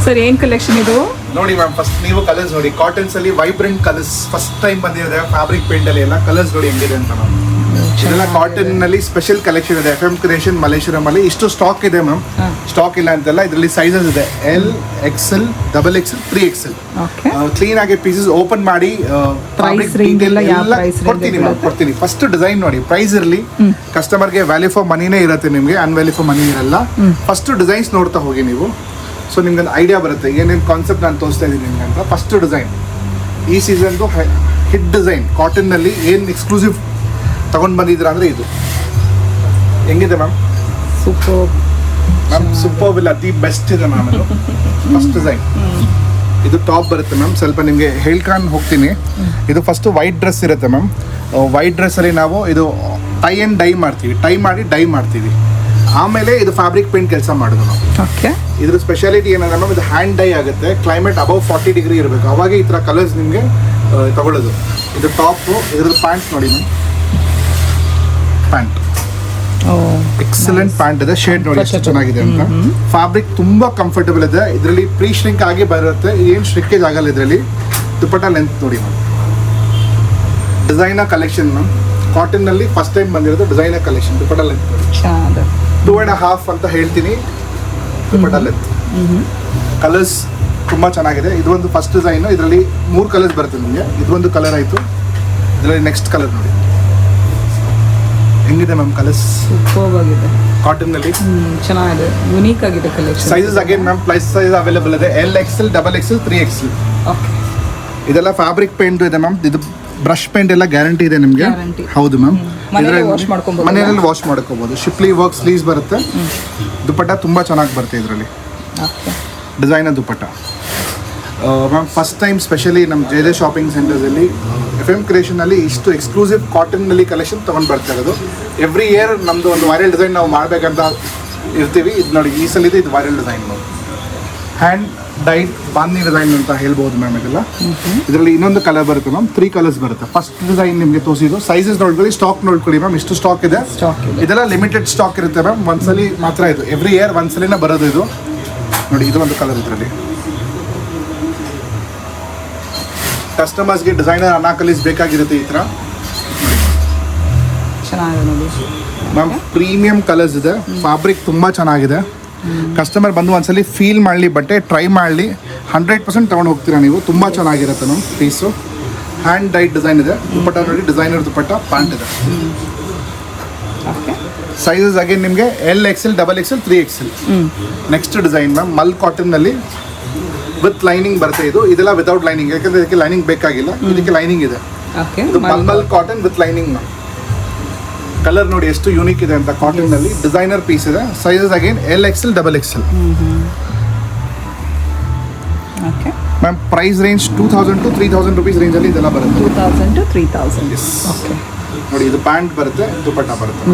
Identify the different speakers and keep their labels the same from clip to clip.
Speaker 1: Sir ಏನ್ collection ಇದು?
Speaker 2: ನೋಡಿ ಮ್ಯಾಮ್, ಫಸ್ಟ್ ನೀವು ಕಲರ್ಸ್ ನೋಡಿ. ಕಾಟನ್ಸ್ ಅಲ್ಲಿ ವೈಬ್ರೆಂಟ್ ಕಲರ್ಸ್ ಫಸ್ಟ್ ಟೈಮ್ ಬಂದಿದೆ. ಫ್ಯಾಬ್ರಿಕ್ ಪೇಂಟ್ ಅಲ್ಲಿ ಎಲ್ಲ ಕಲರ್ಸ್ ನೋಡಿ ಹೆಂಗಿದೆ ಅಂತ ಮ್ಯಾಮ್. ಇದೆಲ್ಲ ಕಾಟನ್ ನಲ್ಲಿ ಸ್ಪೆಷಲ್ ಕಲೆಕ್ಷನ್ ಇದೆ. FM ಕ್ರಿಯೇಷನ್ ಮಲೇಶ್ವರಂ ಅಲ್ಲಿ ಇಷ್ಟು ಸ್ಟಾಕ್ ಇದೆ ಮ್ಯಾಮ್. ಸ್ಟಾಕ್ ಇಲ್ಲ ಅಂತಲ್ಲ, ಇದರಲ್ಲಿ ಸೈಜಸ್ ಇದೆ L, XL, XXL, 3XL. Clean ಆಗಿ ಪೀಸಸ್ ಓಪನ್ ಮಾಡಿ ಕೊಡ್ತೀನಿ. ಫಸ್ಟ್ ಡಿಸೈನ್ ನೋಡಿ, ಪ್ರೈಸ್ ಇರಲಿ, ಕಸ್ಟಮರ್ಗೆ ವ್ಯಾಲ್ಯೂ ಫಾರ್ ಮನಿನೇ ಇರುತ್ತೆ, ನಿಮಗೆ ಅನ್ವ್ಯಾಲ್ಯೂ ಫಾರ್ ಮನಿ ಇರಲ್ಲ. ಫಸ್ಟ್ ಡಿಸೈನ್ಸ್ ನೋಡ್ತಾ ಹೋಗಿ ನೀವು, ಸೊ ನಿಮ್ಗೆ ಒಂದು ಐಡಿಯಾ ಬರುತ್ತೆ ಏನೇನು ಕಾನ್ಸೆಪ್ಟ್ ನಾನು ತೋರಿಸ್ತಾ ಇದ್ದೀನಿ ನಿಮ್ಗೆ ಅಂತ. ಫಸ್ಟ್ ಡಿಸೈನ್ ಈ ಸೀಸನ್ದು ಹಿಟ್ ಡಿಸೈನ್ ಕಾಟನ್ನಲ್ಲಿ ಏನು ಎಕ್ಸ್ಕ್ಲೂಸಿವ್ ತಗೊಂಡು ಬಂದಿದ್ದೀರ ಅಂದರೆ ಇದು ಹೆಂಗಿದೆ ಮ್ಯಾಮ್?
Speaker 1: ಸೂಪರ್
Speaker 2: ಮ್ಯಾಮ್, ಸೂಪರ್ ಇಲ್ಲ, ದಿ ಬೆಸ್ಟ್ ಇದೆ ಮ್ಯಾಮ್. ಇದು ಫಸ್ಟ್ ಡಿಸೈನ್. ಇದು ಟಾಪ್ ಬರುತ್ತೆ ಮ್ಯಾಮ್. ಸ್ವಲ್ಪ ನಿಮಗೆ ಹೇಳ್ಕೊಂಡು ಹೋಗ್ತೀನಿ. ಇದು ಫಸ್ಟು ವೈಟ್ ಡ್ರೆಸ್ ಇರುತ್ತೆ ಮ್ಯಾಮ್. ವೈಟ್ ಡ್ರೆಸ್ಸಲ್ಲಿ ನಾವು ಇದು ಟೈ ಆ್ಯಂಡ್ ಡೈ ಮಾಡ್ತೀವಿ, ಟೈ ಮಾಡಿ ಡೈ ಮಾಡ್ತೀವಿ. ಆಮೇಲೆ ಇದು ಫ್ಯಾಬ್ರಿಕ್ ಪೇಂಟ್ ಕೆಲಸ ಮಾಡೋದು ನಾವು. ಇದ್ರ ಸ್ಪೆಷಾಲಿಟಿ ಏನಂದ್ರೆ ಮ್ಯಾಮ್, ಇದು ಹ್ಯಾಂಡ್ ಡೈ ಆಗುತ್ತೆ. ಕ್ಲೈಮೇಟ್ ಅಬೌವ್ 40 ಡಿಗ್ರಿ ಇರಬೇಕು, ಅವಾಗ ಈ ಥರ ಕಲರ್ಸ್ ನಿಮಗೆ ತಗೊಳ್ಳೋದು. ಇದು ಟಾಪು. ಇದ್ರದ್ದು ಪ್ಯಾಂಟ್ ನೋಡಿ ಮ್ಯಾಮ್, ಪ್ಯಾಂಟ್ ಎಕ್ಸಲೆಂಟ್ ಪ್ಯಾಂಟ್ ಇದೆ. ಶೇಡ್ ನೋಡಿ ಎಷ್ಟು ಚೆನ್ನಾಗಿದೆ ಅಂತ. ಫ್ಯಾಬ್ರಿಕ್ ತುಂಬಾ ಕಂಫರ್ಟಬಲ್ ಇದೆ. ಇದರಲ್ಲಿ ಪ್ರೀ ಶ್ರಿಂಕ್ ಆಗಿ ಬರುತ್ತೆ, ಏನು ಶ್ರಿಂಕೇಜ್ ಆಗಲ್ಲ ಇದರಲ್ಲಿ. ದುಪಟ್ಟ ಲೆಂತ್ ನೋಡಿ ma'am. Designer collection ma'am. Cotton ನಲ್ಲಿ ಫಸ್ಟ್ ಟೈಮ್ ಬಂದಿರೋದು ಡಿಸೈನರ್ ಕಲೆಕ್ಷನ್. ದುಪಟ್ಟ ಲೆಂತ್ 2.5 ಅಂತ ಹೇಳ್ತೀನಿ. ದುಪಟ್ಟ ಲೆಂತ್ ಕಲರ್ಸ್ ತುಂಬಾ ಚೆನ್ನಾಗಿದೆ. ಇದು ಒಂದು ಫಸ್ಟ್ ಡಿಸೈನ್. ಇದರಲ್ಲಿ 3 ಕಲರ್ಸ್ ಬರುತ್ತೆ ನಿಮಗೆ. ಇದೊಂದು ಕಲರ್ ಆಯಿತು. ಇದರಲ್ಲಿ ನೆಕ್ಸ್ಟ್ ಕಲರ್ ನೋಡಿ ಹೆಂಗಿದೆ ಮ್ಯಾಮ್. ಕಲರ್ಸ್
Speaker 1: ಸೂಪರ್ ಆಗಿದೆ.
Speaker 2: ಕಾಟನ್ ನಲ್ಲಿ
Speaker 1: ಚೆನ್ನಾಗಿದೆ, ಯುನೀಕ್ ಆಗಿದೆ collection.
Speaker 2: Sizes again ma'am, plus size available ಇದೆ. L, XL, XXL, 3XL. ಇದೆಲ್ಲ ಫ್ಯಾಬ್ರಿಕ್ ಪೇಂಟ್ ಇದೆ ಮ್ಯಾಮ್. ಇದು ಬ್ರಷ್ ಪೇಂಟ್ ಎಲ್ಲ ಗ್ಯಾರಂಟಿ ಇದೆ ನಿಮಗೆ. ಹೌದು ಮ್ಯಾಮ್. ಮನೆಯಲ್ಲಿ ವಾಶ್ ಮಾಡ್ಕೋಬಹುದು. ಶಿಪ್ಲಿ ವರ್ಕ್ ಸ್ಲೀವ್ಸ್ ಬರುತ್ತೆ. ದುಪಟ್ಟ ತುಂಬಾ ಚೆನ್ನಾಗಿ ಬರುತ್ತೆ ಇದರಲ್ಲಿ. Designer dupatta ma'am. First time specially ನಮ್ಮ ಜೆ ಶಾಪಿಂಗ್ ಸೆಂಟರ್ಸಲ್ಲಿ FM ಕ್ರಿಯೇಷನಲ್ಲಿ ಇಷ್ಟು ಎಕ್ಸ್ಕ್ಲೂಸಿವ್ ಕಾಟನ್ನಲ್ಲಿ ಕಲೆಕ್ಷನ್ ತೊಗೊಂಡು ಬರ್ತಾ ಇರೋದು. ಎವ್ರಿ ಇಯರ್ ನಮ್ಮದು ಒಂದು ವೈರಲ್ ಡಿಸೈನ್ ನಾವು ಮಾಡಬೇಕಂತ ಇರ್ತೀವಿ. ಇದು ನೋಡಿ, ಈ ಸಲ ಇದು viral design. Hand dyed bandhi design ಅಂತ ಹೇಳ್ಬೋದು ಮ್ಯಾಮ್. ಇದೆಲ್ಲ ಇದರಲ್ಲಿ ಇನ್ನೊಂದು ಕಲರ್ ಬರುತ್ತೆ ಮ್ಯಾಮ್. 3 ಕಲರ್ಸ್ ಬರುತ್ತೆ. ಫಸ್ಟ್ ಡಿಸೈನ್ ನಿಮಗೆ ತೋರಿಸಿದ್ದು. ಸೈಜಸ್ ನೋಡ್ಕೊಳ್ಳಿ, ಸ್ಟಾಕ್ ನೋಡ್ಕೊಳ್ಳಿ ಮ್ಯಾಮ್. ಇಷ್ಟು ಸ್ಟಾಕ್ ಇದೆ. ಇದೆಲ್ಲ ಲಿಮಿಟೆಡ್ ಸ್ಟಾಕ್ ಇರುತ್ತೆ ಮ್ಯಾಮ್. ಒಂದ್ಸಲಿ ಮಾತ್ರ ಇದು. ಎವ್ರಿ ಇಯರ್ ಒಂದ್ಸಲಿನ ಬರೋದು ಇದು. ನೋಡಿ, ಇದು ಒಂದು ಕಲರ್. ಇದರಲ್ಲಿ ಕಸ್ಟಮರ್ಸ್ಗೆ ಡಿಸೈನರ್ ಅನಾಕಲೀಸ್ ಬೇಕಾಗಿರುತ್ತೆ ಈ ಥರ. ಮ್ಯಾಮ್, ಪ್ರೀಮಿಯಂ ಕಲರ್ಸ್ ಇದೆ. ಫ್ಯಾಬ್ರಿಕ್ ತುಂಬ ಚೆನ್ನಾಗಿದೆ. ಕಸ್ಟಮರ್ ಬಂದು ಒಂದ್ಸಲಿ ಫೀಲ್ ಮಾಡಲಿ, ಬಟ್ಟೆ ಟ್ರೈ ಮಾಡಲಿ. 100% ತೊಗೊಂಡು ಹೋಗ್ತೀರಾ ನೀವು. ತುಂಬ ಚೆನ್ನಾಗಿರುತ್ತೆ ma'am piece. Hand dyed design ಇದೆ. ದುಪಟ್ಟ ನೋಡಿ, ಡಿಸೈನರ್ ದುಪಟ್ಟ, ಪ್ಯಾಂಟ್ ಇದೆ. ಸೈಜಸ್ ಅಗೇನ್ ನಿಮಗೆ L, XL, XXL, 3XL. Next design ma'am, mul ಕಾಟನ್ನಲ್ಲಿ ವಿತ್ ಲೈನಿಂಗ್ ಬರುತ್ತೆ. ಇದೆಲ್ಲ ವಿತೌಟ್ ಲೈನಿಂಗ್, ಯಾಕಂದ್ರೆ ಇದಕ್ಕೆ ಲೈನಿಂಗ್ ಬೇಕಾಗಿಲ್ಲ. ಇದಕ್ಕೆ ಲೈನಿಂಗ್ ಇದೆ. ಇದು mulmul cotton with lining ma'am. Colour ನೋಡಿ ಎಷ್ಟು ಯೂನಿಕ್ ಇದೆ ಅಂತ. ಕಾಟನ್ ನಲ್ಲಿ ಡಿಸೈನರ್ ಪೀಸ್ ಇದೆ. Sizes again L, XL, XXL. Ma'am, price range 2000 to 3000 rupees range ಅಲ್ಲಿ ಇದೆಲ್ಲ ಬರುತ್ತೆ.
Speaker 1: 2000 to 3000.
Speaker 2: ನೋಡಿ, ಇದು ಪ್ಯಾಂಟ್ ಬರುತ್ತೆ, ದುಪಟ್ಟ ಬರುತ್ತೆ.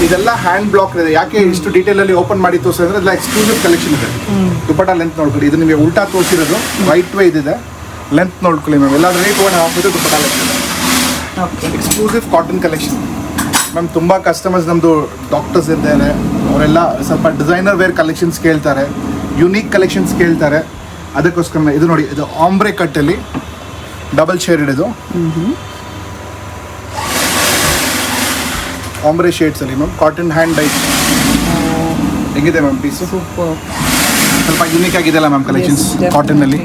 Speaker 2: ಇದೆಲ್ಲ ಹ್ಯಾಂಡ್ ಬ್ಲಾಕ್ ಇದೆ. ಯಾಕೆ ಇಷ್ಟು ಡೀಟೇಲ್ ಅಲ್ಲಿ ಓಪನ್ ಮಾಡಿ ತೋರಿಸಿದ್ರೆ ಇದೆಲ್ಲ ಎಕ್ಸ್ಕ್ಲೂಸಿವ್ ಕಲೆಕ್ಷನ್ ಇದೆ. ದುಪಟ್ಟ ಲೆಂತ್ ನೋಡ್ಕೊಳ್ಳಿ. ಇದು ನಿಮಗೆ ಉಲ್ಟಾ ತೋರಿಸಿರೋದು. ವೈಟ್ ವೇ ಇದಿದೆ. ಲೆಂತ್ ನೋಡ್ಕೊಳ್ಳಿ ಮ್ಯಾಮ್. ಎಲ್ಲ ರೇಟ್ 1.5 ದುಪಟ್ಟ ಲೆಂತ್ ಇದೆ. Exclusive cotton collection ma'am. ತುಂಬ ಕಸ್ಟಮರ್ಸ್ ನಮ್ಮದು ಡಾಕ್ಟರ್ಸ್ ಇದ್ದಾರೆ, ಅವರೆಲ್ಲ ಸ್ವಲ್ಪ ಡಿಸೈನರ್ ವೇರ್ ಕಲೆಕ್ಷನ್ಸ್ ಕೇಳ್ತಾರೆ, ಯುನೀಕ್ ಕಲೆಕ್ಷನ್ಸ್ ಕೇಳ್ತಾರೆ. ಅದಕ್ಕೋಸ್ಕರ ಇದು ನೋಡಿ, ಇದು ಆಂಬ್ರೆ ಕಟ್ಟಲ್ಲಿ ಡಬಲ್ ಶೇಡ್ ಇದು. ಆಂಬ್ರೆ ಶೇಡ್ಸ್ ಅಲ್ಲಿ ಮ್ಯಾಮ್. ಕಾಟನ್ ಹ್ಯಾಂಡ್ ಡೈ ಹೆಂಗಿದೆ ಮ್ಯಾಮ್ ಪೀಸು? ಸ್ವಲ್ಪ ಯೂನಿಕ್ ಆಗಿದೆಲ್ಲ ಮ್ಯಾಮ್ ಕಲೆಕ್ಷನ್ಸ್ ಕಾಟನ್ನಲ್ಲಿ.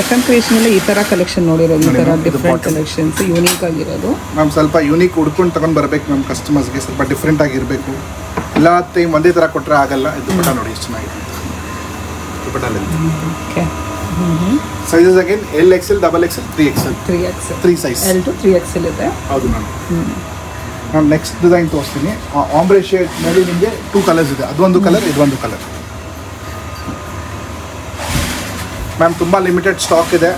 Speaker 1: FM ಕ್ರಿಯೇಷನಲ್ಲಿ ಈ ಥರ ಕಲೆಕ್ಷನ್ ನೋಡಿರೋದು. ಈ ಥರ ಡಿಫ್ರೆಂಟ್ ಕಲೆಕ್ಷನ್ಸ್ ಯೂನಿಕ್ ಆಗಿರೋದು
Speaker 2: ಮ್ಯಾಮ್. ಸ್ವಲ್ಪ ಯೂನಿಕ್ ಹುಡ್ಕೊಂಡು ತಗೊಂಡು ಬರಬೇಕು ಮ್ಯಾಮ್. ಕಸ್ಟಮರ್ಸ್ಗೆ ಸ್ವಲ್ಪ ಡಿಫ್ರೆಂಟ್ ಆಗಿರಬೇಕು. ಎಲ್ಲ ಟೈಮ್ ಒಂದೇ ಥರ ಕೊಟ್ಟರೆ ಆಗಲ್ಲ. ಇದು ದುಪಟ್ಟ ನೋಡಿ ಎಷ್ಟು ಚೆನ್ನಾಗಿದೆ. ದುಪಟ್ಟಲ್ಲಿ sizes again L, XL, XXL, 3XL. 3 size.
Speaker 1: L to 3XL ಇದೆ.
Speaker 2: ಹೌದು ಮ್ಯಾಮ್. ನಾನು ನೆಕ್ಸ್ಟ್ ಡಿಸೈನ್ ತೋರಿಸ್ತೀನಿ. ಆಂಬ್ರೆ ಶೇಡ್ ಮೇಲೆ ನಿಮಗೆ 2 ಕಲರ್ಸ್ ಇದೆ. ಅದೊಂದು ಕಲರ್, ಇದೊಂದು ಕಲರ್ ಮ್ಯಾಮ್. ತುಂಬ ಲಿಮಿಟೆಡ್ ಸ್ಟಾಕ್ ಇದೆ.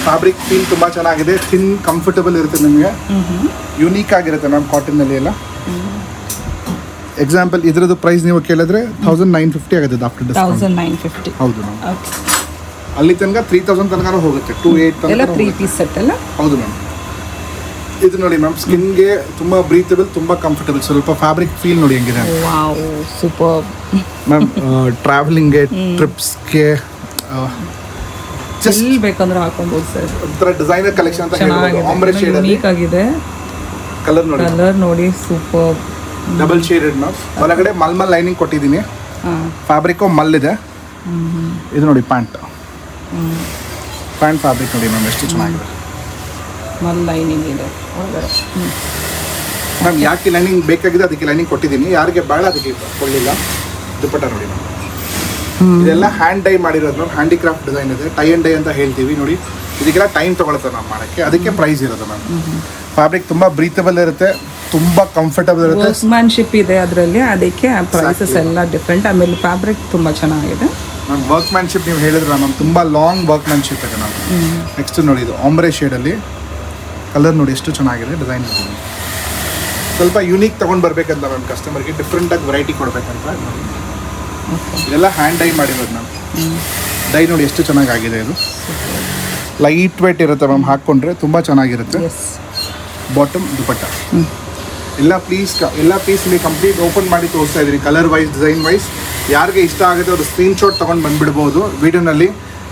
Speaker 2: ಫ್ಯಾಬ್ರಿಕ್ ಫೀಲ್ ತುಂಬ ಚೆನ್ನಾಗಿದೆ. ಥಿನ್ ಕಂಫರ್ಟಬಲ್ ಇರುತ್ತೆ ನಿಮಗೆ. ಯುನೀಕ್ ಆಗಿರುತ್ತೆ ಮ್ಯಾಮ್ ಕಾಟನ್ನಲ್ಲಿ ಎಲ್ಲ. ಎಕ್ಸಾಂಪಲ್ ಇದ್ರದ್ದು ಪ್ರೈಸ್ ನೀವು ಕೇಳಿದ್ರೆ 1950 ಆಗುತ್ತೆ ಆಫ್ಟರ್ ಡಿಸ್ಕೌಂಟ್.
Speaker 1: 1950.
Speaker 2: ಹೌದು ಮ್ಯಾಮ್. ಅಲ್ಲಿ ತನಕ 3000 ತನಕ ಹೋಗುತ್ತೆ. 28
Speaker 1: ಎಲ್ಲ 3 ಪೀಸ್ ಸೆಟ್ ಅಲ್ಲ?
Speaker 2: ಹೌದು ಮ್ಯಾಮ್. ಇದು ನೋಡಿ ಮ್ಯಾಮ್, ಸ್ಕಿನ್ಗೆ ತುಂಬ ಬ್ರೀತಬಲ್, ತುಂಬ ಕಂಫರ್ಟಬಲ್. ಸ್ವಲ್ಪ ಫ್ಯಾಬ್ರಿಕ್ ಫೀಲ್ ನೋಡಿ ಹೆಂಗಿದೆ
Speaker 1: ವಾವ್, ಸೂಪರ್
Speaker 2: ಮ್ಯಾಮ್. ಟ್ರಾವೆಲಿಂಗ್ಗೆ, ಟ್ರಿಪ್ಸ್ಗೆ
Speaker 1: ಎಲ್ಲಿ ಬೇಕಂದ್ರೆ ಹಾಕೊಬಹುದು ಸರ್.
Speaker 2: ಒಂಥರ ಡಿಸೈನರ್ ಕಲೆಕ್ಷನ್ ಅಂತ ಹೇಳ್ಬೋದು. ಆಂಬ್ರೆ ಶೇಡ್ ಅಲ್ಲಿ
Speaker 1: ಯೂನಿಕ್ ಆಗಿದೆ.
Speaker 2: ಕಲರ್ ನೋಡಿ
Speaker 1: ಸೂಪರ್.
Speaker 2: Double shaded ma'am. ಒಳಗಡೆ ಮಲ್ಮಲ್ ಲೈನಿಂಗ್ ಕೊಟ್ಟಿದ್ದೀನಿ. ಫ್ಯಾಬ್ರಿಕ್ ಮಲ್ ಇದೆ. ಇದು ನೋಡಿ ಪ್ಯಾಂಟ್ ಫ್ಯಾಬ್ರಿಕ್ ನೋಡಿ ಮ್ಯಾಮ್, ಎಷ್ಟು ಚೆನ್ನಾಗಿದೆ.
Speaker 1: ಮಲ್ ಲೈನಿಂಗ್ ಇದೆ ಒಳಗಡೆ.
Speaker 2: ಮ್ಯಾಮ್ ಯಾಕೆ ಲೈನಿಂಗ್ ಬೇಕಾಗಿದೆ ಅದಕ್ಕೆ ಲೈನಿಂಗ್ ಕೊಟ್ಟಿದ್ದೀನಿ. ಯಾರಿಗೆ ಬೇಡ ಅದಕ್ಕೆ ಕೊಡಲಿಲ್ಲ. ದುಪ್ಪಟ್ಟ ನೋಡಿ ಮ್ಯಾಮ್, ಇದೆಲ್ಲ ಹ್ಯಾಂಡ್ ಡೈ ಮಾಡಿರೋದು ಮ್ಯಾಮ್. ಹ್ಯಾಂಡಿಕ್ರಾಫ್ಟ್ ಡಿಸೈನ್ ಇದೆ. ಟೈ ಆ್ಯಂಡ್ ಡೈ ಅಂತ ಹೇಳ್ತೀವಿ ನೋಡಿ. ಇದಕ್ಕೆಲ್ಲ ಟೈಮ್ ತೊಗೊಳುತ್ತೆ ಮ್ಯಾಮ್ ಮಾಡೋಕ್ಕೆ, ಅದಕ್ಕೆ ಪ್ರೈಸ್ ಇರೋದು ಮ್ಯಾಮ್. ಫ್ಯಾಬ್ರಿಕ್ ತುಂಬ ಬ್ರೀತಬಲ್ ಇರುತ್ತೆ, ತುಂಬ ಕಂಫರ್ಟಬಲ್ ಇರುತ್ತೆ.
Speaker 1: ವರ್ಕ್ಮ್ಯಾನ್ಶಿಪ್ ಇದೆ ಅದರಲ್ಲಿ, ಅದಕ್ಕೆ ಪ್ರೈಸಸ್ ಎಲ್ಲ ಡಿಫ್ರೆಂಟ್. ಆಮೇಲೆ ಫ್ಯಾಬ್ರಿಕ್ ತುಂಬ ಚೆನ್ನಾಗಿದೆ
Speaker 2: ಮ್ಯಾಮ್. ವರ್ಕ್ಮ್ಯಾನ್ಶಿಪ್ ನೀವು ಹೇಳಿದ್ರೆ ಮ್ಯಾಮ್, ತುಂಬ ಲಾಂಗ್ ವರ್ಕ್ಮ್ಯಾನ್ಶಿಪ್ ಇದೆ ಮ್ಯಾಮ್. ನೆಕ್ಸ್ಟ್ ನೋಡಿ, ಇದು ಆಂಬ್ರೆ ಶೇಡಲ್ಲಿ ಕಲರ್ ನೋಡಿ ಎಷ್ಟು ಚೆನ್ನಾಗಿದೆ. ಡಿಸೈನ್ ಸ್ವಲ್ಪ ಯೂನಿಕ್ ತೊಗೊಂಡು ಬರಬೇಕಂತ ಮ್ಯಾಮ್, ಕಸ್ಟಮರ್ಗೆ ಡಿಫ್ರೆಂಟಾಗಿ ವೆರೈಟಿ ಕೊಡಬೇಕಂತ. ಇದೆಲ್ಲ ಹ್ಯಾಂಡ್ ಡೈ ಮಾಡಿರೋದು ಮ್ಯಾಮ್. ಡೈ ನೋಡಿ ಎಷ್ಟು ಚೆನ್ನಾಗಿದೆ. ಇದು ಲೈಟ್ ವೇಟ್ ಇರುತ್ತೆ ಮ್ಯಾಮ್, ಹಾಕ್ಕೊಂಡ್ರೆ ತುಂಬ ಚೆನ್ನಾಗಿರುತ್ತೆ. ಬಾಟಮ್ ದುಪಟ್ಟ ಎಲ್ಲ ಪೀಸ್ ಇಲ್ಲಿ ಕಂಪ್ಲೀಟ್ ಓಪನ್ ಮಾಡಿ ತೋರಿಸ್ತಾ ಇದ್ದೀನಿ, ಕಲರ್ ವೈಸ್, ಡಿಸೈನ್ ವೈಸ್. ಯಾರಿಗೆ ಇಷ್ಟ ಆಗುತ್ತೆ ಅವರು ಸ್ಕ್ರೀನ್ಶಾಟ್ ತೊಗೊಂಡು ಬಂದುಬಿಡ್ಬೋದು. ವೀಡಿಯೋನಲ್ಲಿ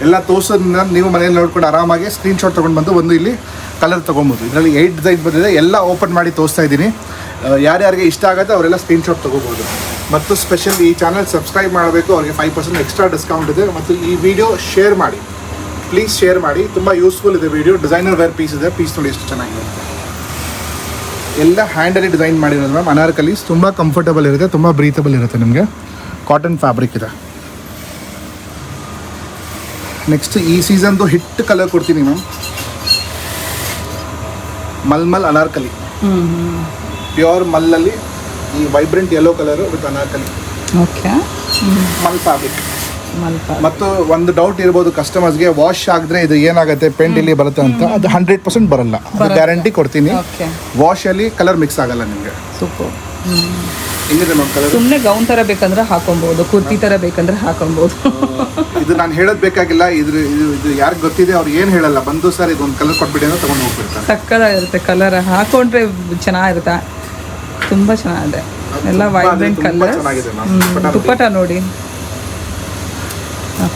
Speaker 2: ಎಲ್ಲ ತೋರಿಸೋದನ್ನ ನೀವು ಮನೇಲಿ ನೋಡ್ಕೊಂಡು ಆರಾಮಾಗಿ ಸ್ಕ್ರೀನ್ಶಾಟ್ ತೊಗೊಂಡು ಬಂದು ಒಂದು ಇಲ್ಲಿ ಕಲರ್ ತೊಗೊಬೋದು. ಇದರಲ್ಲಿ 8 ಡಿಸೈನ್ ಬಂದಿದೆ, ಎಲ್ಲ ಓಪನ್ ಮಾಡಿ ತೋರಿಸ್ತಾ ಇದ್ದೀನಿ. ಯಾರ್ಯಾರಿಗೆ ಇಷ್ಟ ಆಗುತ್ತೆ ಅವರೆಲ್ಲ ಸ್ಕ್ರೀನ್ಶಾಟ್ ತೊಗೋಬೋದು. ಮತ್ತು ಸ್ಪೆಷಲ್ ಈ ಚಾನಲ್ ಸಬ್ಸ್ಕ್ರೈಬ್ ಮಾಡಬೇಕು, ಅವ್ರಿಗೆ 5% ಎಕ್ಸ್ಟ್ರಾ ಡಿಸ್ಕೌಂಟ್ ಇದೆ. ಮತ್ತು ಈ ವಿಡಿಯೋ ಶೇರ್ ಮಾಡಿ, ಪ್ಲೀಸ್ ಶೇರ್ ಮಾಡಿ. ತುಂಬ ಯೂಸ್ಫುಲ್ ಇದೆ ವಿಡಿಯೋ. ಡಿಸೈನರ್ ವೇರ್ ಪೀಸ್ ಇದೆ. ಪೀಸ್ ನೋಡಿ ಎಷ್ಟು ಚೆನ್ನಾಗಿದೆ. ಎಲ್ಲ ಹ್ಯಾಂಡಲ್ಲಿ ಡಿಸೈನ್ ಮಾಡಿರೋದು ಮ್ಯಾಮ್. ಅನಾರ್ಕಲೀಸ್ ತುಂಬ ಕಂಫರ್ಟಬಲ್ ಇರುತ್ತೆ, ತುಂಬ ಬ್ರೀತಬಲ್ ಇರುತ್ತೆ. ನಿಮಗೆ ಕಾಟನ್ ಫ್ಯಾಬ್ರಿಕ್ ಇದೆ. ನೆಕ್ಸ್ಟ್ ಈ ಸೀಸನ್ದು ಹಿಟ್ ಕಲರ್ ಕೊಡ್ತೀನಿ ಮ್ಯಾಮ್. ಮಲ್ಮಲ್ ಅನಾರ್ಕಲಿ, ಪ್ಯೂರ್ ಮಲ್ಲಲ್ಲಿ ಈ vibrant yellow colour with anarkali.
Speaker 1: Okay,
Speaker 2: mul fabric. ಮತ್ತು ಒಂದು ಡೌಟ್ ಇರ್ಬೋದು ಕಸ್ಟಮರ್ಸ್ಗೆ, ವಾಶ್ ಆಗಿದ್ರೆ ಇದು ಏನಾಗುತ್ತೆ ಪೇಂಟ್ ಇಲ್ಲಿ ಬರುತ್ತೆ ಅಂತ. ಅದು 100% ಬರಲ್ಲ, ಅದು ಗ್ಯಾರಂಟಿ ಕೊಡ್ತೀನಿ. ವಾಶಲ್ಲಿ ಕಲರ್ ಮಿಕ್ಸ್ ಆಗಲ್ಲ ನಿಮಗೆ.
Speaker 1: ಸೂಪರ್.
Speaker 2: ಹೆಂಗಿದೆ ಮ್ಯಾಮ್ ಕಲರ್?
Speaker 1: ಸುಮ್ಮನೆ ಗೌನ್ ಥರ ಬೇಕಂದ್ರೆ ಹಾಕೊಬೋದು, ಕುರ್ತಿ ಥರ ಬೇಕಂದ್ರೆ ಹಾಕೊಬೋದು.
Speaker 2: ಇದು ನಾನು ಹೇಳೋದು ಬೇಕಾಗಿಲ್ಲ. ಇದು ಯಾರಿಗೆ ಗೊತ್ತಿದೆ ಅವ್ರು ಏನು ಹೇಳಲ್ಲ, ಬಂದು ಸರ್ ಇದೊಂದು ಕಲರ್ ಕೊಟ್ಬಿಡಿ ಅಂತ ತೊಗೊಂಡು ಹೋಗ್ಬಿಡ್ತಾರೆ.
Speaker 1: ಸಕ್ಕದಾಗಿರುತ್ತೆ ಕಲರ್, ಹಾಕೊಂಡ್ರೆ ಚೆನ್ನಾಗಿರುತ್ತೆ, ತುಂಬ ಚೆನ್ನಾಗಿದೆ. ಎಲ್ಲ ವೈಬ್ರೆಂಟ್ ಕಲರ್. ದುಪ್ಪಟ್ಟ ನೋಡಿ,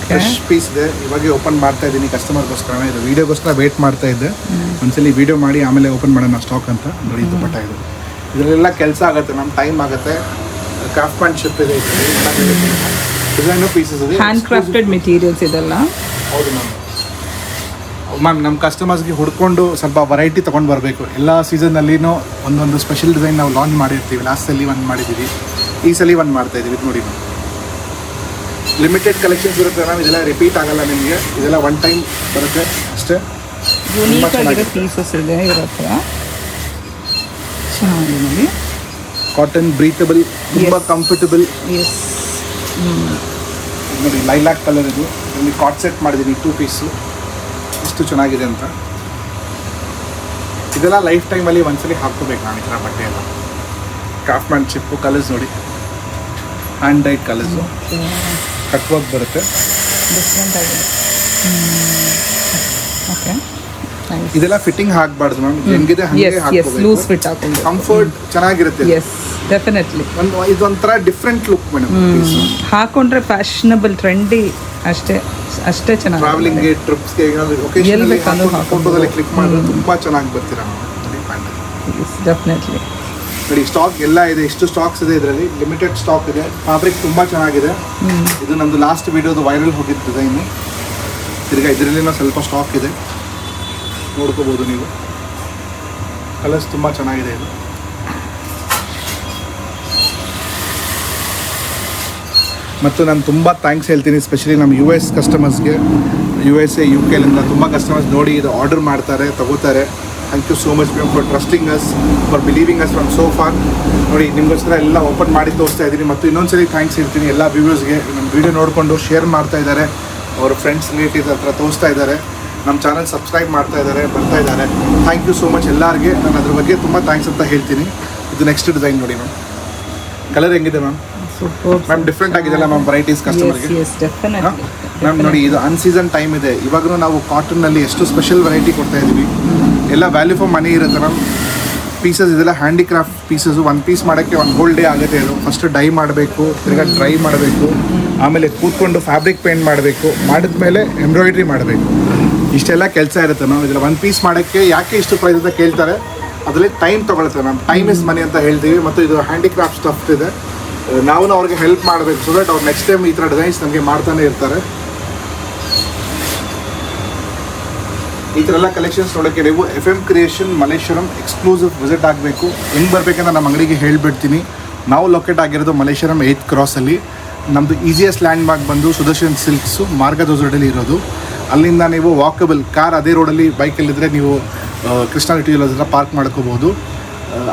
Speaker 2: ಫ್ರೆಶ್ ಪೀಸ್ ಇದೆ. ಇವಾಗ ಓಪನ್ ಮಾಡ್ತಾ ಇದ್ದೀನಿ ಕಸ್ಟಮರ್ಗೋಸ್ಕರ. ಇದು ವೀಡಿಯೋಗೋಸ್ಕರ ವೇಟ್ ಮಾಡ್ತಾ ಇದ್ದೆ. ಒಂದ್ಸಲಿ ವೀಡಿಯೋ ಮಾಡಿ ಆಮೇಲೆ ಓಪನ್ ಮಾಡೋಣ ಸ್ಟಾಕ್ ಅಂತ. ನೋಡಿ ದುಪ್ಪಟ್ಟ ಇದು. ಇದರಲ್ಲೆಲ್ಲ ಕೆಲಸ ಆಗುತ್ತೆ ಮ್ಯಾಮ್, ಟೈಮ್ ಆಗುತ್ತೆ. ಕ್ರಾಫ್ಟ್ಮನ್ಶಿಪ್ ಇದೆ, ಡಿಸೈನು ಪೀಸಸ್ ಇದೆ,
Speaker 1: ಹ್ಯಾಂಡ್ ಕ್ರಾಫ್ಟೆಡ್ ಮೆಟೀರಿಯಲ್ಸ್ ಇದೆಲ್ಲ.
Speaker 2: ಹೌದು ಮ್ಯಾಮ್. ನಮ್ಮ ಕಸ್ಟಮರ್ಸ್ಗೆ ಹುಡ್ಕೊಂಡು ಸ್ವಲ್ಪ ವೆರೈಟಿ ತೊಗೊಂಡು ಬರಬೇಕು. ಎಲ್ಲ ಸೀಸನ್ನಲ್ಲಿನೂ ಒಂದೊಂದು ಸ್ಪೆಷಲ್ ಡಿಸೈನ್ ನಾವು ಲಾಂಚ್ ಮಾಡಿರ್ತೀವಿ. ಲಾಸ್ಟ್ ಸಲ ಒಂದು ಮಾಡಿದ್ದೀವಿ, ಈ ಸಲ ಒಂದು ಮಾಡ್ತಾ ಇದ್ದೀವಿ. ಇದು ನೋಡಿ ಮ್ಯಾಮ್, ಲಿಮಿಟೆಡ್ ಕಲೆಕ್ಷನ್ಸ್ ಇರುತ್ತೆ ಮ್ಯಾಮ್. ಇದೆಲ್ಲ ರಿಪೀಟ್ ಆಗಲ್ಲ ನಿಮಗೆ, ಇದೆಲ್ಲ ಒನ್ ಟೈಮ್ ಬರುತ್ತೆ ಅಷ್ಟೇ.
Speaker 1: ಯೂನಿಕ್ ಆಗಿರೋ ಪೀಸಸ್ ಇದೆ ಇರುತ್ತೆ. ಚೆನ್ನಾಗಿದೆ ನೋಡಿ.
Speaker 2: ಕಾಟನ್ ಬ್ರೀತಬಲ್, ತುಂಬ ಕಂಫರ್ಟಬಲ್. ನೋಡಿ ಲೈಲಾಕ್ ಕಲರ್ ಇದು. ಇಲ್ಲಿ ಕಾಟ್ ಸೆಟ್ ಮಾಡಿದ್ದೀನಿ 2 ಪೀಸು. ಎಷ್ಟು ಚೆನ್ನಾಗಿದೆ ಅಂತ. ಇದೆಲ್ಲ ಲೈಫ್ ಟೈಮಲ್ಲಿ ಒಂದ್ಸಲಿ ಹಾಕ್ಕೋಬೇಕು ನಾನು ಈ ಥರ ಬಟ್ಟೆ ಎಲ್ಲ. ಕ್ರಾಫ್ಟ್ಮನ್ಶಿಪ್ಪು, ಕಲರ್ಸ್ ನೋಡಿ, hand dyed colours, cut work ಬರುತ್ತೆ.
Speaker 1: ಡಿಫ್ರೆಂಟ್ ಆಗಿದೆ. ಓಕೆ,
Speaker 2: ಇದೆಲ್ಲ ಫಿಟ್ಟಿಂಗ್ ಹಾಕಬಾರ್ದು ಮ್ಯಾಮ್, ಹೆಂಗಿದೆ ಹಾಗೆ ಹಾಕಬೇಕು.
Speaker 1: ಲೂಸ್ ಫಿಟ್ ಹಾಕೊಂಡು
Speaker 2: ಕಂಫರ್ಟ್ ಚೆನ್ನಾಗಿರುತ್ತೆ.
Speaker 1: Yes, definitely.
Speaker 2: ಇದೊಂಥರ ಡಿಫ್ರೆಂಟ್ ಲುಕ್ ಮೇಡಮ್.
Speaker 1: ಹಾಕೊಂಡ್ರೆ ಫ್ಯಾಷನಬಲ್, ಟ್ರೆಂಡಿ, ಅಷ್ಟೇ ಚೆನ್ನಾಗಿ.
Speaker 2: ಟ್ರಾವೆಲಿಂಗ್ಗೆ, ಟ್ರಿಪ್ಸ್ಗೆ, ಒಕೇಶನಲಿ ಫೋಟೋದಲ್ಲಿ ಕ್ಲಿಕ್ ಮಾಡಿದ್ರೆ ತುಂಬ ಚೆನ್ನಾಗಿ ಬರ್ತೀರಾ ಮ್ಯಾಮ್.
Speaker 1: ಡೆಫಿನೆಟ್ಲಿ.
Speaker 2: ನೋಡಿ ಸ್ಟಾಕ್ ಎಲ್ಲ ಇದೆ. ಎಷ್ಟು ಸ್ಟಾಕ್ಸ್ ಇದೆ ಇದರಲ್ಲಿ? ಲಿಮಿಟೆಡ್ ಸ್ಟಾಕ್ ಇದೆ. ಫ್ಯಾಬ್ರಿಕ್ ತುಂಬ ಚೆನ್ನಾಗಿದೆ. ಇದು ನಮ್ಮದು ಲಾಸ್ಟ್ ವಿಡಿಯೋದು ವೈರಲ್ ಹೋಗಿದ್ದು ಡಿಸೈನು. ತಿರ್ಗಾ ಇದರಲ್ಲಿನ ಸ್ವಲ್ಪ ಸ್ಟಾಕ್ ಇದೆ, ನೋಡ್ಕೋಬೋದು ನೀವು. ಕಲರ್ಸ್ ತುಂಬ ಚೆನ್ನಾಗಿದೆ ಇದು. ಮತ್ತು ನಾನು ತುಂಬ ಥ್ಯಾಂಕ್ಸ್ ಹೇಳ್ತೀನಿ ಸ್ಪೆಷಲಿ ನಮ್ಮ US ಕಸ್ಟಮರ್ಸ್ಗೆ. USA, UK ತುಂಬ ಕಸ್ಟಮರ್ಸ್ ನೋಡಿ ಇದು ಆರ್ಡರ್ ಮಾಡ್ತಾರೆ, ತಗೋತಾರೆ. Thank you so much ma'am for trusting us, for believing us from so far. ನೋಡಿ ನಿಮಗೋಸ್ಕರ ಎಲ್ಲ ಓಪನ್ ಮಾಡಿ ತೋರಿಸ್ತಾ ಇದ್ದೀನಿ. ಮತ್ತು ಇನ್ನೊಂದ್ಸಲಿ ಥ್ಯಾಂಕ್ಸ್ ಹೇಳ್ತೀನಿ ಎಲ್ಲ ವ್ಯೂವರ್ಸ್ಗೆ. ನಮ್ಮ ವೀಡಿಯೋ ನೋಡಿಕೊಂಡು ಶೇರ್ ಮಾಡ್ತಾ ಇದ್ದಾರೆ, ಅವ್ರ ಫ್ರೆಂಡ್ಸ್ ರಿಲೇಟಿವ್ಸ್ ಹತ್ರ ತೋರಿಸ್ತಾ ಇದ್ದಾರೆ, ನಮ್ಮ ಚಾನಲ್ ಸಬ್ಸ್ಕ್ರೈಬ್ ಮಾಡ್ತಾ ಇದ್ದಾರೆ, ಬರ್ತಾ ಇದ್ದಾರೆ. ಥ್ಯಾಂಕ್ ಯು ಸೋ ಮಚ್ ಎಲ್ಲರಿಗೆ. ನಾನು ಅದ್ರ ಬಗ್ಗೆ ತುಂಬ ಥ್ಯಾಂಕ್ಸ್ ಅಂತ ಹೇಳ್ತೀನಿ. ಇದು ನೆಕ್ಸ್ಟ್ ಡಿಸೈನ್ ನೋಡಿ ಮ್ಯಾಮ್. ಕಲರ್ ಹೆಂಗಿದೆ ಮ್ಯಾಮ್? ಮ್ಯಾಮ್ ಡಿಫ್ರೆಂಟ್ ಆಗಿದೆಲ್ಲ ಮ್ಯಾಮ್ ವೆರೈಟೀಸ್ ಕಸ್ಟಮರ್ಗೆ. ಮ್ಯಾಮ್ ನೋಡಿ ಇದು ಅನ್ಸೀಸನ್ ಟೈಮ್ ಇದೆ. ಇವಾಗೂ ನಾವು ಕಾಟನ್ನಲ್ಲಿ ಎಷ್ಟು ಸ್ಪೆಷಲ್ ವೆರೈಟಿ ಕೊಡ್ತಾ ಇದ್ದೀವಿ. ಎಲ್ಲ ವ್ಯಾಲ್ಯೂ ಫಾರ್ ಮನಿ ಇರುತ್ತೆ ಮ್ಯಾಮ್. ಪೀಸಸ್ ಇದೆಲ್ಲ ಹ್ಯಾಂಡಿಕ್ರಾಫ್ಟ್ ಪೀಸಸ್ಸು. ಒಂದು ಪೀಸ್ ಮಾಡೋಕ್ಕೆ ಒಂದು ಹೋಲ್ ಡೇ ಆಗುತ್ತೆ. ಇದು ಫಸ್ಟ್ ಡೈ ಮಾಡಬೇಕು, ತಿರ್ಗಾ ಡ್ರೈ ಮಾಡಬೇಕು, ಆಮೇಲೆ ಕೂತ್ಕೊಂಡು ಫ್ಯಾಬ್ರಿಕ್ ಪೇಂಟ್ ಮಾಡಬೇಕು, ಮಾಡಿದ್ಮೇಲೆ ಎಂಬ್ರಾಯ್ಡ್ರಿ ಮಾಡಬೇಕು. ಇಷ್ಟೆಲ್ಲ ಕೆಲಸ ಇರುತ್ತೆ ಮ್ಯಾಮ್. ಇದೆಲ್ಲ ಒಂದು ಪೀಸ್ ಮಾಡೋಕ್ಕೆ ಯಾಕೆ ಇಷ್ಟು ಪ್ರೈಸ್ ಅಂತ ಕೇಳ್ತಾರೆ, ಅದರಲ್ಲಿ ಟೈಮ್ ತೊಗೊಳುತ್ತೆ ಮ್ಯಾಮ್. ಟೈಮ್ ಇಸ್ ಮನಿ ಅಂತ ಹೇಳ್ತೀವಿ. ಮತ್ತು ಇದು ಹ್ಯಾಂಡಿಕ್ರಾಫ್ಟ್ ಸ್ಟಫ್ ಇದೆ. ನಾವು ಅವ್ರಿಗೆ ಹೆಲ್ಪ್ ಮಾಡಬೇಕು ಸೊ ದಟ್ ಅವ್ರು ನೆಕ್ಸ್ಟ್ ಟೈಮ್ ಈ ಥರ ಡಿಸೈನ್ಸ್ ನಮಗೆ ಮಾಡ್ತಾನೆ ಇರ್ತಾರೆ. ಈ ಥರ ಎಲ್ಲ ಕಲೆಕ್ಷನ್ಸ್ ನೋಡೋಕ್ಕೆ ನೀವು FM creation Malleshwaram exclusive visit ಆಗಬೇಕು. ಹೆಂಗೆ ಬರಬೇಕಂತ ನಮ್ಮ ಅಂಗಡಿಗೆ ಹೇಳಿಬಿಡ್ತೀನಿ. ನಾವು ಲೊಕೇಟ್ ಆಗಿರೋದು ಮಲ್ಲೇಶ್ವರಂ 8th ಕ್ರಾಸಲ್ಲಿ. ನಮ್ಮದು ಈಸಿಯೆಸ್ಟ್ ಲ್ಯಾಂಡ್ ಮಾರ್ಕ್ ಬಂದು ಸುದರ್ಶನ್ ಸಿಲ್ಕ್ಸು ಮಾರ್ಗದೋಸ್ ರೋಡಲ್ಲಿ ಇರೋದು. ಅಲ್ಲಿಂದ ನೀವು ವಾಕಬಲ್ ಕಾರ್ ಅದೇ ರೋಡಲ್ಲಿ ಬೈಕಲ್ಲಿದ್ದರೆ ನೀವು ಕೃಷ್ಣ ಜ್ಯುವೆಲ್ಲರ್ಸ್ ಹತ್ರ ಪಾರ್ಕ್ ಮಾಡ್ಕೋಬೋದು.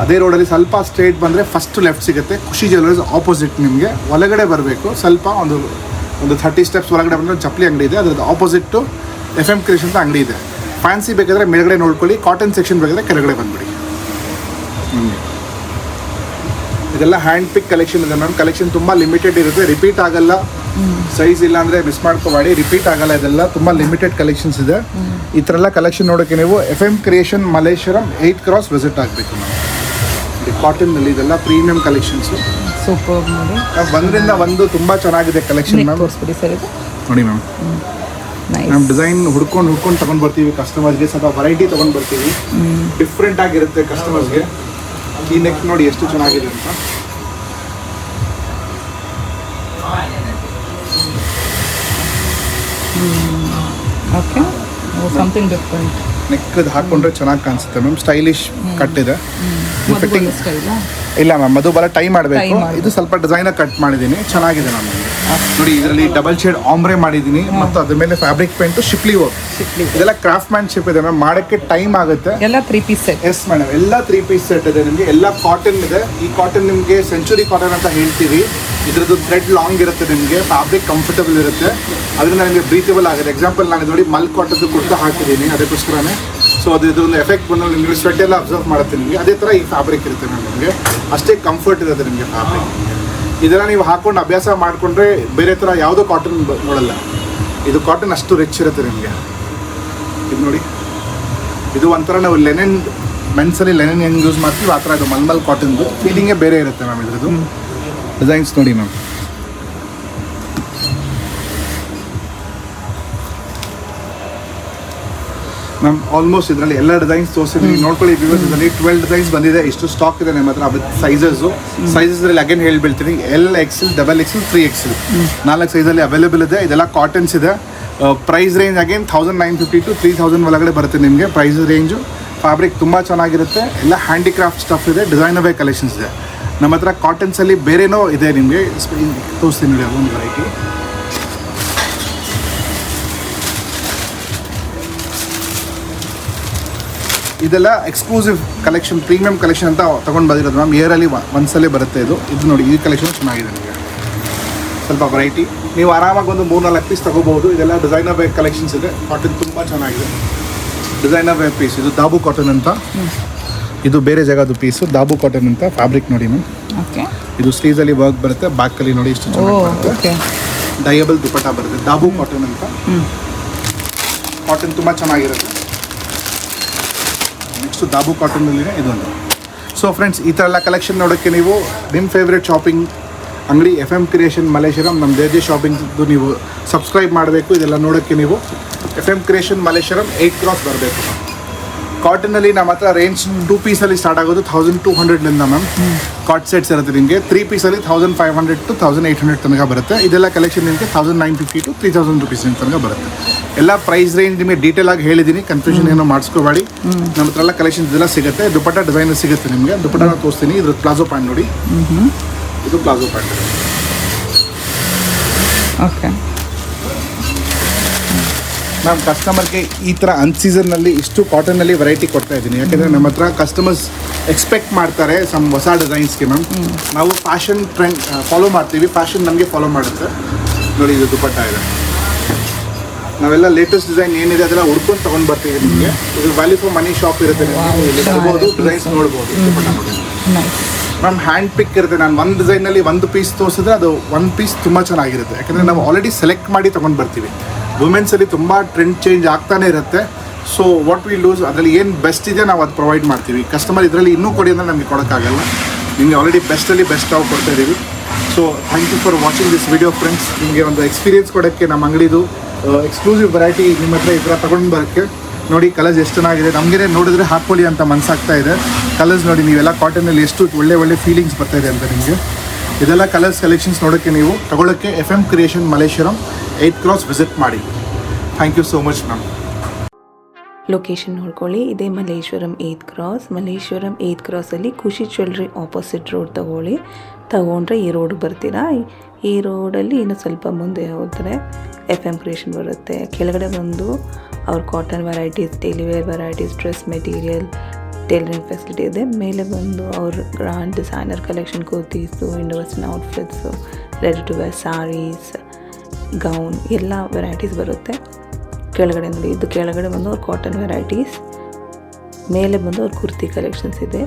Speaker 2: ಅದೇ ರೋಡಲ್ಲಿ ಸ್ವಲ್ಪ ಸ್ಟ್ರೇಟ್ ಬಂದರೆ ಫಸ್ಟ್ ಲೆಫ್ಟ್ ಸಿಗುತ್ತೆ. ಖುಷಿ ಜ್ಯುವೆಲ್ಲರ್ಸ್ ಆಪೋಸಿಟ್. ನಿಮಗೆ ಒಳಗಡೆ ಬರಬೇಕು, ಸ್ವಲ್ಪ ಒಂದು 30 ಸ್ಟೆಪ್ಸ್ ಒಳಗಡೆ ಬಂದರೆ ಚಪ್ಪಲಿ ಅಂಗಡಿ ಇದೆ. ಅದ್ರದ್ದು ಆಪೋಸಿಟ್ಟು FM ಕ್ರಿಯೇಷನ್ ಅಂತ ಅಂಗಡಿ ಇದೆ. ಫ್ಯಾನ್ಸಿ ಬೇಕಾದರೆ ಮೇಲ್ಗಡೆ ನೋಡ್ಕೊಳ್ಳಿ, ಕಾಟನ್ ಸೆಕ್ಷನ್ ಬೇಕಾದರೆ ಕೆಳಗಡೆ ಬಂದುಬಿಡಿ. ಇದೆಲ್ಲ ಹ್ಯಾಂಡ್ ಪಿಕ್ ಕಲೆಕ್ಷನ್ ಇದೆ ಮ್ಯಾಮ್. ಕಲೆಕ್ಷನ್ ತುಂಬ ಲಿಮಿಟೆಡ್ ಇರುತ್ತೆ, ರಿಪೀಟ್ ಆಗಲ್ಲ. ಸೈಜ್ ಇಲ್ಲ ಅಂದರೆ ಮಿಸ್ ಮಾಡ್ಕೋಬೇಡಿ, ರಿಪೀಟ್ ಆಗಲ್ಲ. ಇದೆಲ್ಲ ತುಂಬ ಲಿಮಿಟೆಡ್ ಕಲೆಕ್ಷನ್ಸ್ ಇದೆ. ಈ ಥರ ಎಲ್ಲ ಕಲೆಕ್ಷನ್ ನೋಡೋಕ್ಕೆ ನೀವು FM creation Malleshwaram 8th cross visit ಆಗಬೇಕು ಮ್ಯಾಮ್. ಕಾಟನ್ನಲ್ಲಿ ಇದೆಲ್ಲ ಪ್ರೀಮಿಯಂ ಕಲೆಕ್ಷನ್ಸು.
Speaker 1: ಸೂಪರ್ ನೋಡಿ,
Speaker 2: ಒಂದರಿಂದ ಒಂದು ತುಂಬ ಚೆನ್ನಾಗಿದೆ ಕಲೆಕ್ಷನ್ ಮ್ಯಾಮ್.
Speaker 1: ತೋರಿಸ್ಬಿಡಿ ಸರ್ ಇದು
Speaker 2: ನೋಡಿ ಮ್ಯಾಮ್. ನಮ್ಮ ಡಿಸೈನ್ ಹುಡ್ಕೊಂಡು ತೊಗೊಂಡು ಬರ್ತೀವಿ ಕಸ್ಟಮರ್ಸ್ಗೆ. ಸ್ವಲ್ಪ ವೆರೈಟಿ ತೊಗೊಂಡು ಬರ್ತೀವಿ, ಡಿಫ್ರೆಂಟ್ ಆಗಿರುತ್ತೆ ಕಸ್ಟಮರ್ಸ್ಗೆ. ಈ ನೆಕ್ ನೋಡಿ ಎಷ್ಟು ಚೆನ್ನಾಗಿದೆ ಅಂತ.
Speaker 1: Okay, something different.
Speaker 2: ನೆಕ್ ಹಾಕೊಂಡ್ರೆ ಚೆನ್ನಾಗಿ ಕಾಣಿಸುತ್ತೆ ಮ್ಯಾಮ್. ಸ್ಟೈಲಿಶ್ ಕಟ್ ಇದೆ. ಫಿಟ್ಟಿಂಗ್
Speaker 1: ಸ್ಟೈಲಾ?
Speaker 2: ಇಲ್ಲ ಮ್ಯಾಮ್, ಅದು ಬರ ಟೈ ಮಾಡಬೇಕು. ಇದು ಸ್ವಲ್ಪ ಡಿಸೈನಾಗಿ ಕಟ್ ಮಾಡಿದ್ದೀನಿ, ಚೆನ್ನಾಗಿದೆ ಮ್ಯಾಮ್. ನೋಡಿ ಇದರಲ್ಲಿ ಡಬಲ್ ಶೇಡ್ ಆಮ್ರೆ ಮಾಡಿದ್ದೀನಿ ಮತ್ತು ಅದ್ರ ಮೇಲೆ ಫ್ಯಾಬ್ರಿಕ್ ಪೇಂಟು ಶಿಪ್ಲಿ ವರ್ಕ್. ಇದೆಲ್ಲ ಕ್ರಾಫ್ಟ್ ಮ್ಯಾನ್ಶಿಪ್ ಇದೆ ಮ್ಯಾಮ್. ಮಾಡೋಕ್ಕೆ ಟೈಮ್ ಆಗುತ್ತೆ.
Speaker 1: ಎಲ್ಲ 3 ಪೀಸ್ ಸೆಟ್.
Speaker 2: ಎಸ್ ಮೇಡಮ್, ಎಲ್ಲ 3 ಪೀಸ್ ಸೆಟ್ ಇದೆ ನಿಮಗೆ. ಎಲ್ಲ ಕಾಟನ್ ಇದೆ. ಈ ಕಾಟನ್ ನಿಮಗೆ ಸೆಂಚುರಿ ಕಾಟನ್ ಅಂತ ಹೇಳ್ತೀವಿ. ಇದ್ರದ್ದು ಥ್ರೆಡ್ ಲಾಂಗ್ ಇರುತ್ತೆ, ನಿಮಗೆ ಫ್ಯಾಬ್ರಿಕ್ ಕಂಫರ್ಟಬಲ್ ಇರುತ್ತೆ, ಅದರಿಂದ ನಿಮಗೆ ಬ್ರೀತಬಲ್ ಆಗುತ್ತೆ. ಎಕ್ಸಾಂಪಲ್ ನಾನು ನೋಡಿ ಮಲ್ ಕಾಟನ್ದು ಕುರ್ತಾ ಹಾಕಿದ್ದೀನಿ, ಅದಕ್ಕೋಸ್ಕರನೇ. ಸೊ ಅದೊಂದು ಎಫೆಕ್ಟ್ ಬಂದು ನಿಮಗೆ ಸ್ವೆಟ್ ಎಲ್ಲ ಅಬ್ಸರ್ವ್ ಮಾಡುತ್ತೆ ನಿಮಗೆ. ಅದೇ ಥರ ಈ ಫ್ಯಾಬ್ರಿಕ್ ಇರುತ್ತೆ ಮ್ಯಾಮ್. ನಿಮಗೆ ಅಷ್ಟೇ ಕಂಫರ್ಟ್ ಇರುತ್ತೆ ನಿಮಗೆ ಫ್ಯಾಬ್ರಿಕ್. ಇದೆಲ್ಲ ನೀವು ಹಾಕೊಂಡು ಅಭ್ಯಾಸ ಮಾಡಿಕೊಂಡ್ರೆ ಬೇರೆ ಥರ ಯಾವುದೋ ಕಾಟನ್ ನೋಡಲ್ಲ. ಇದು ಕಾಟನ್ ಅಷ್ಟು ರಿಚ್ ಇರುತ್ತೆ ನಿಮಗೆ. ಇದು ನೋಡಿ, ಇದು ಒಂಥರ ನಾವು ಲೆನೆನ್, ಮೆನ್ಸಲ್ಲಿ ಲೆನೆನ್ ಹೆಂಗೆ ಯೂಸ್ ಮಾಡ್ತೀವಿ ಆ ಥರ ಇದು ಮಲ್ಮಲ್ ಕಾಟನ್ದು ಫೀಲಿಂಗೇ ಬೇರೆ ಇರುತ್ತೆ ಮ್ಯಾಮ್. ಇದ್ರದ್ದು ಡಿಸೈನ್ಸ್ ನೋಡಿ ಮ್ಯಾಮ್. ಮ್ಯಾಮ್ ಆಲ್ಮೋಸ್ಟ್ ಇದರಲ್ಲಿ ಎಲ್ಲ ಡಿಸೈನ್ಸ್ ತೋರಿಸಿದ್ದೀನಿ, ನೋಡ್ಕೊಳ್ಳಿ ವ್ಯೂವರ್ಸ್. ಇದರಲ್ಲಿ 12 ಡಿಸೈನ್ಸ್ ಬಂದಿದೆ. ಇಷ್ಟು ಸ್ಟಾಕ್ ಇದೆ ನಮ್ಮ ಹತ್ರ. ವಿತ್ ಸೈಜಸ್ಸಲ್ಲಿ ಅಗೇನ್ ಹೇಳ್ಬಿಡ್ತೀನಿ, L, XL, XXL, 3XL 4 ಸೈಜಲ್ಲಿ ಅವೈಲೇಬಲ್ ಇದೆ. ಇದೆಲ್ಲ ಕಾಟನ್ಸ್ ಇದೆ. ಪ್ರೈಸ್ ರೇಂಜ್ ಅಗೇನ್ 1950 to 3000 ಒಳಗಡೆ ಬರುತ್ತೆ ನಿಮಗೆ ಪ್ರೈಸ್ ರೇಂಜು. ಫ್ಯಾಬ್ರಿಕ್ ತುಂಬ ಚೆನ್ನಾಗಿರುತ್ತೆ. ಎಲ್ಲ ಹ್ಯಾಂಡಿಕ್ರಾಫ್ಟ್ ಸ್ಟಫ್ ಇದೆ, ಡಿಸೈನರ್ ಕಲೆಕ್ಷನ್ಸ್ ಇದೆ ನಮ್ಮ ಹತ್ರ. ಕಾಟನ್ಸಲ್ಲಿ ಬೇರೆನೋ ಇದೆ ನಿಮಗೆ, ತೋರಿಸ್ತೀನಿ ನೋಡಿ ಅದೊಂದು ವೆರೈಟಿ. ಇದೆಲ್ಲ ಎಕ್ಸ್ಕ್ಲೂಸಿವ್ ಕಲೆಕ್ಷನ್, ಪ್ರೀಮಿಯಂ ಕಲೆಕ್ಷನ್ ಅಂತ ತೊಗೊಂಡು ಬಂದಿರೋದು ಮ್ಯಾಮ್. ಇಯರಲ್ಲಿ ಒಂದ್ಸಲೇ ಬರುತ್ತೆ ಇದು. ಇದು ನೋಡಿ, ಈ ಕಲೆಕ್ಷನ್ ಚೆನ್ನಾಗಿದೆ ನಿಮಗೆ. ಸ್ವಲ್ಪ ವೆರೈಟಿ, ನೀವು ಆರಾಮಾಗಿ ಒಂದು 3-4 ಪೀಸ್ ತೊಗೋಬೋದು. ಇದೆಲ್ಲ ಡಿಸೈನರ್ ವೇರ್ ಕಲೆಕ್ಷನ್ಸ್ ಇದೆ. ಕಾಟನ್ ತುಂಬ ಚೆನ್ನಾಗಿದೆ. ಡಿಸೈನರ್ ವೇರ್ ಪೀಸ್ ಇದು ದಾಬು ಕಾಟನ್ ಅಂತ. ಇದು ಬೇರೆ ಜಾಗದ್ದು ಪೀಸು, ದಾಬು ಕಾಟನ್ ಅಂತ. ಫ್ಯಾಬ್ರಿಕ್ ನೋಡಿ ಮ್ಯಾಮ್.
Speaker 1: ಓಕೆ,
Speaker 2: ಇದು ಸ್ಲೀವ್ಸಲ್ಲಿ ವರ್ಕ್ ಬರುತ್ತೆ, ಬ್ಯಾಕಲ್ಲಿ ನೋಡಿ ಇಷ್ಟು ಚೆನ್ನಾಗಿ ಬರುತ್ತೆ. ಡೈಯಬಲ್ ದುಪಟ್ಟ ಬರುತ್ತೆ. ದಾಬು ಕಾಟನ್ ಅಂತ. ಕಾಟನ್ ತುಂಬ ಚೆನ್ನಾಗಿರುತ್ತೆ. ನೆಕ್ಸ್ಟು ದಾಬು ಕಾಟನ್ನಲ್ಲಿದೆ ಇದೊಂದು. ಸೊ ಫ್ರೆಂಡ್ಸ್, ಈ ಥರ ಎಲ್ಲ ಕಲೆಕ್ಷನ್ ನೋಡೋಕ್ಕೆ ನೀವು ನಿಮ್ಮ ಫೇವ್ರೆಟ್ ಶಾಪಿಂಗ್ ಅಂಗಡಿ FM ಕ್ರಿಯೇಷನ್ ಮಲ್ಲೇಶ್ವರಂ, ನಮ್ಮ ಜೆ ಶಾಪಿಂಗ್ದು ನೀವು ಸಬ್ಸ್ಕ್ರೈಬ್ ಮಾಡಬೇಕು. ಇದೆಲ್ಲ ನೋಡೋಕ್ಕೆ ನೀವು FM creation Malleshwaram 8th cross ಬರಬೇಕು. ಕಾಟನಲ್ಲಿ ನಮ್ಮ ಹತ್ರ ರೇಂಜ್ 2 ಪೀಸಲ್ಲಿ ಸ್ಟಾರ್ಟ್ ಆಗೋದು 1200 ಮ್ಯಾಮ್. ಕಾಟ್ ಸೆಟ್ಸ್ ಇರುತ್ತೆ ನಿಮಗೆ. 3 ಪೀಸಲ್ಲಿ 1500 to 1800 ತನಕ ಬರುತ್ತೆ. ಇದೆಲ್ಲ ಕಲೆಕ್ಷನ್ ನಿಮಗೆ 1950 to 3000 ರುಪೀಸ್ ತನಕ ಬರುತ್ತೆ. ಎಲ್ಲ ಪ್ರೈಸ್ ರೇಂಜ್ ನಿಮಗೆ ಡೀಟೇಲ್ ಆಗಿ ಹೇಳಿದ್ದೀನಿ, ಕನ್ಫ್ಯೂಷನ್ ಏನೋ ಮಾಡಿಸ್ಕೋಬೇಡಿ. ನಮ್ಮ ಹತ್ರ ಎಲ್ಲ ಕಲೆಕ್ಷನ್ ಇದೆಲ್ಲ ಸಿಗುತ್ತೆ. ದುಪಟ್ಟ ಡಿಸೈನ್ ಸಿಗುತ್ತೆ ನಿಮಗೆ. ದುಪಟ್ಟನ ತೋರಿಸ್ತೀನಿ. ಇದ್ರ ಪ್ಲಾಜೋ ಪ್ಯಾಂಟ್ ನೋಡಿ, ಇದು ಪ್ಲಾಜೋ ಪ್ಯಾಂಟ್.
Speaker 1: ಓಕೆ
Speaker 2: ಮ್ಯಾಮ್, ಕಸ್ಟಮರ್ಗೆ ಈ ಥರ ಅನ್ಸೀಸನ್ನಲ್ಲಿ ಇಷ್ಟು ಕಾಟನ್ನಲ್ಲಿ ವೆರೈಟಿ ಕೊಡ್ತಾ ಇದ್ದೀನಿ. ಯಾಕೆಂದರೆ ನಮ್ಮ ಹತ್ರ ಕಸ್ಟಮರ್ಸ್ ಎಕ್ಸ್ಪೆಕ್ಟ್ ಮಾಡ್ತಾರೆ ಸಮ್ ಹೊಸ ಡಿಸೈನ್ಸ್ಗೆ ಮ್ಯಾಮ್. ನಾವು ಫ್ಯಾಷನ್ ಟ್ರೆಂಡ್ ಫಾಲೋ ಮಾಡ್ತೀವಿ, ಫ್ಯಾಷನ್ ನಮಗೆ ಫಾಲೋ ಮಾಡುತ್ತೆ. ನೋಡಿ, ಇದು ದುಪಟ್ಟ ಇದೆ. ನಾವೆಲ್ಲ ಲೇಟೆಸ್ಟ್ ಡಿಸೈನ್ ಏನಿದೆ ಅದೆಲ್ಲ ಹುಡ್ಕೊಂಡು ತೊಗೊಂಡು ಬರ್ತೀವಿ ನಿಮಗೆ. ಇದು ವ್ಯಾಲ್ಯೂ ಫಾರ್ ಮನಿ ಶಾಪ್ ಇರುತ್ತೆ. ನೋಡ್ಬೋದು, ಡಿಸೈನ್ಸ್ ನೋಡ್ಬೋದು. ದುಪಟ್ಟ ನೋಡಿ ಮ್ಯಾಮ್. ಹ್ಯಾಂಡ್ ಪಿಕ್ ಇರುತ್ತೆ. ನಾನು ಒಂದು ಡಿಸೈನಲ್ಲಿ ಒಂದು ಪೀಸ್ ತೋರಿಸಿದ್ರೆ ಅದು ಒಂದು ಪೀಸ್ ತುಂಬ ಚೆನ್ನಾಗಿರುತ್ತೆ. ಯಾಕಂದರೆ ನಾವು ಆಲ್ರೆಡಿ ಸೆಲೆಕ್ಟ್ ಮಾಡಿ ತೊಗೊಂಡು ಬರ್ತೀವಿ. ವುಮೆನ್ಸಲ್ಲಿ ತುಂಬ ಟ್ರೆಂಡ್ ಚೇಂಜ್ ಆಗ್ತಾನೆ ಇರುತ್ತೆ. ಸೊ ವಾಟ್ ವಿಲ್ ಡೂಸ್ ಅದರಲ್ಲಿ ಏನು ಬೆಸ್ಟ್ ಇದೆ ನಾವು ಅದು ಪ್ರೊವೈಡ್ ಮಾಡ್ತೀವಿ. ಕಸ್ಟಮರ್ ಇದರಲ್ಲಿ ಇನ್ನೂ ಕೊಡಿ ಅಂದರೆ ನಮಗೆ ಕೊಡೋಕ್ಕಾಗಲ್ಲ. ನಿಮಗೆ ಆಲ್ರೆಡಿ ಬೆಸ್ಟಲ್ಲಿ ಬೆಸ್ಟ್ ನಾವು ಕೊಡ್ತಾ ಇದ್ದೀವಿ. So thank you for watching this video friends. ನಿಮಗೆ ಒಂದು ಎಕ್ಸ್ಪೀರಿಯನ್ಸ್ ಕೊಡೋಕ್ಕೆ ನಮ್ಮ ಅಂಗಡಿದು ಎಕ್ಸ್ಕ್ಲೂಸಿವ್ ವೆರೈಟಿ ನಿಮ್ಮ ಹತ್ರ ಈ ಥರ ತೊಗೊಂಡು ಬರೋಕ್ಕೆ. ನೋಡಿ ಕಲರ್ಸ್ ಎಷ್ಟು ಚೆನ್ನಾಗಿದೆ, ನಮಗೇ ನೋಡಿದ್ರೆ ಹಾಕ್ಕೊಳ್ಳಿ ಅಂತ ಮನಸ್ಸಾಗ್ತಾ ಇದೆ. ಕಲರ್ಸ್ ನೋಡಿ ನೀವೆಲ್ಲ ಕಾಟನಲ್ಲಿ ಎಷ್ಟು ಒಳ್ಳೆ ಫೀಲಿಂಗ್ಸ್ ಬರ್ತಾ ಇದೆ ಅಂತ ನಿಮಗೆ. ಇದೆಲ್ಲ ಕಲರ್ಸ್ ಕಲೆಕ್ಷನ್ಸ್ ನೋಡೋಕ್ಕೆ ನೀವು ತಗೊಳ್ಳೋಕ್ಕೆ FM creation Malleshwaram 8th cross visit ಮಾಡಿ. Thank you so much ma'am.
Speaker 3: Location ನೋಡ್ಕೊಳ್ಳಿ, ಇದೇ Malleshwaram 8th cross. Malleshwaram 8th ಕ್ರಾಸಲ್ಲಿ ಖುಷಿ ಜ್ಯುವೆಲ್ರಿ ಆಪೋಸಿಟ್ ರೋಡ್ ತಗೊಂಡ್ರೆ ಈ ರೋಡ್ ಬರ್ತೀರಾ. ಈ ರೋಡಲ್ಲಿ ಇನ್ನು ಸ್ವಲ್ಪ ಮುಂದೆ ಹೋದರೆ FM ಕ್ರಿಯೇಷನ್ ಬರುತ್ತೆ. ಕೆಳಗಡೆ ಬಂದು ಅವ್ರ cotton varieties, daily wear varieties, dress material, tailoring facility ಇದೆ. ಮೇಲೆ ಬಂದು ಅವ್ರ grand designer collection, kurtis, Indo western outfits, ready to wear saris, gown ಎಲ್ಲ ವೆರೈಟೀಸ್ ಬರುತ್ತೆ. ಕೆಳಗಡೆ ನೋಡಿ, ಇದು ಕೆಳಗಡೆ ಬಂದು ಅವ್ರ ಕಾಟನ್ ವೆರೈಟೀಸ್, ಮೇಲೆ ಬಂದು ಅವ್ರ ಕುರ್ತಿ ಕಲೆಕ್ಷನ್ಸ್ ಇದೆ.